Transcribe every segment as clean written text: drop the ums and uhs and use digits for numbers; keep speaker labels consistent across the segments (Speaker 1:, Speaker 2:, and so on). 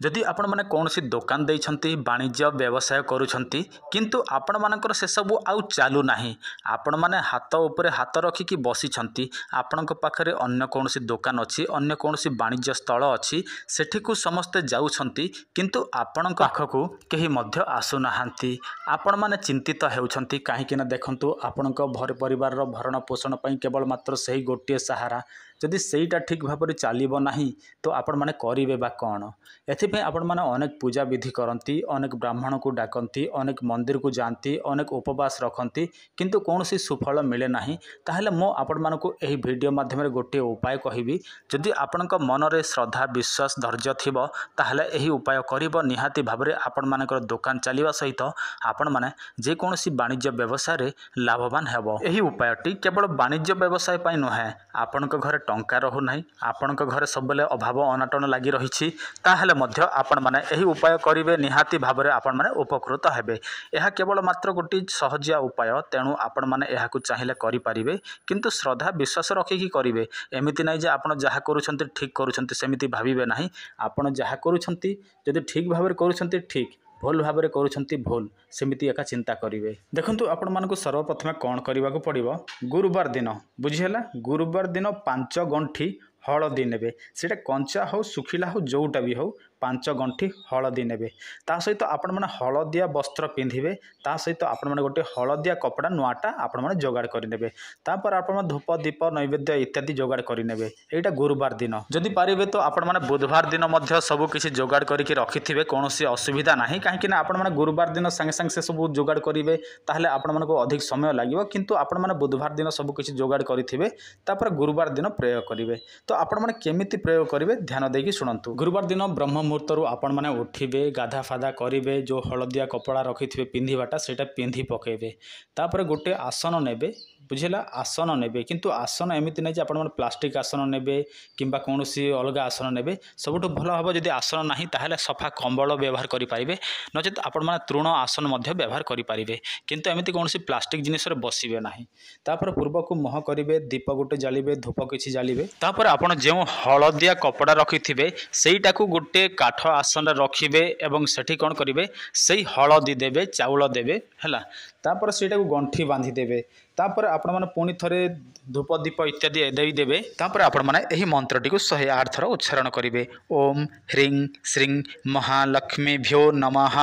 Speaker 1: जदि आपण माने कौनसी दुकान देइछंती वाणिज्य व्यवसाय करूछंती किंतु आपण मानकर से सबु आउ चालू नाही आपण माने हाथ ऊपर हाथ रखिकी बसिछंती आपणक पाखरे अन्य कौनसी दुकान अछि अन्य कौनसी वाणिज्य स्थल अछि सेठिकु समस्ते जाउछंती किंतु आपणक पाखकु केही मध्य आसु नाहांती आपण माने चिंतित हेउछंती काहे कि ना देखंतु आपणक परिवार रो भरण पोषण पई केवल मात्र सही गोटिए सहारा जदि सेईटा ठीक भाव चलिबो नाही तो आपण माने करिवे बा कोन एथिपे आपण माने अनेक पूजा विधि करती अनेक ब्राह्मण को डाकती अनेक मंदिर को जाती अनेक उपवास रखती किंतु कौनसी सुफल मिले नाही ताहले मो आपण मानकु एही वीडियो माध्यम रे गोटे उपाय कहिबी जदि आपणक मन रे श्रद्धा विश्वास धैर्य थिबो ताहले एही उपाय करिबो निहाती भाबरे आपण मानकर दुकान चलिबा सहित आपण माने जे कौनसी वाणिज्य व्यवसाय रे लाभवान हेबो एही उपायटी केवल वाणिज्य व्यवसाय पई नहे आपणक घर टंका रहु नाही आपणक घर सबले अभाव अनाटन लागि रहिछि ताहले मध्य आपण माने एही उपाय करिवे निहाती भाबरे आपण माने उपकृत हेबे एहा केवल मात्र गोटी सहजिया उपाय तेणु आपण माने एहाकु चाहिले करि परिबे किंतु श्रद्धा विश्वास रखिकी करिवे एमिति नै जे आपण जहा करूछंती ठीक करूछंती सेमिति भाबिबे नाही आपण जहा करूछंती जदि ठीक भाबरे करूछंती ठीक भूल भाव में करूछंती भूल सेमिति एका चिंता करिवे देखंतु आपण मानकु सर्वप्रथमे कोन करिवाको पड़िबो गुरुवार दिन बुझिहेला गुरुवार दिन 5 गंठी हलदी नेबे सेटा कंचा हो सुखिला हो जोटा भी हो 5 गंठी हलदी नेबे ता सहित आपण माने हलदिया वस्त्र पिंधिबे ता सहित आपण माने गोटे हलदिया कपड़ा नुआटा आपण माने जोगाड़ करि नेबे तापर आपण माने धूप दीप नैवेद्य इत्यादि जोगाड़ करि नेबे एटा गुरुवार दिन जदि पारिबे तो आपण माने बुधवार दिन मध्य सब किछि जोगाड़ करिके रखिथिबे कोनोसी असुविधा नाही काहे कि ना आपण माने गुरुवार दिन संगे संगे से सब जोगाड़ करिवे ताहले आपण माने को अधिक समय लागिवो किंतु आपण माने बुधवार दिन सब किछि जोगाड़ करिथिबे तापर गुरुवार दिन प्रयोग करिवे तो आपण माने केमिति प्रयोग करिवे ध्यान देकी सुनंतु गुरुवार दिन ब्रह्म मुहूर्त आपण माने उठिबे गाधा फादा करिवे जो हलदिया कपड़ा रखिथिबे पिंधिबाटा सेटा पिंधि पकेबे तापर गोटे आसन नेबे बुझिला आसन नेबे किंतु आसन एमिति नै जे आपण माने प्लास्टिक आसन नेबे किंबा कोनोसी अलगा आसन नेबे सबटु भलो हबो जदि आसन नाही ताहले सफा कंबल व्यवहार करि परिबे नचेत आपण माने तृण आसन मध्य व्यवहार करि परिबे किंतु एमिति कोनोसी प्लास्टिक जिनिस रे बसिबे नाही तापर पूर्व को मोह करिवे दीप गोटे जालिबे धूप किछि जालिबे तापर आपण जे हलदिया कपड़ा रखिथिबे सेईटा को गोटे काठ आसन रखिबे एवं सेठी कोन करिवे सेई हलदी देबे चाउल देबे हैला तापर सेटा को गंठी बांधी देबे तापर आपण माने पुणी थरे धूप दीप इत्यादि देई देबे तापर आपण माने एही मंत्रटी को 108 थर उच्चारण करिवे ओम ह्रीं श्रीं महालक्ष्मीभ्यो नमः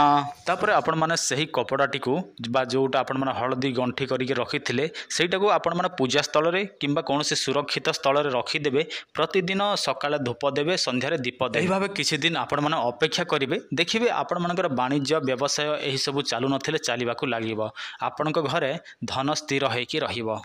Speaker 1: तापर आपण माने सही कपड़ाटी को बा जोटा आपण माने हलदी गंठी करिके रखिथिले सेटा को आपण माने पूजा स्थल रे किंबा कोनोसी सुरक्षित स्थल रे रखि देबे प्रतिदिन सकाळे धूप देबे संध्या रे दीप देबे एही भाबे किछि दिन आपण माने अपेक्षा करिवे देखिबे आपण मानकर वाणिज्य व्यवसाय एही सब चालू नथिले चालिबाकू लागिवो आपणक घरे धन स्थिर होइकी रहिबो।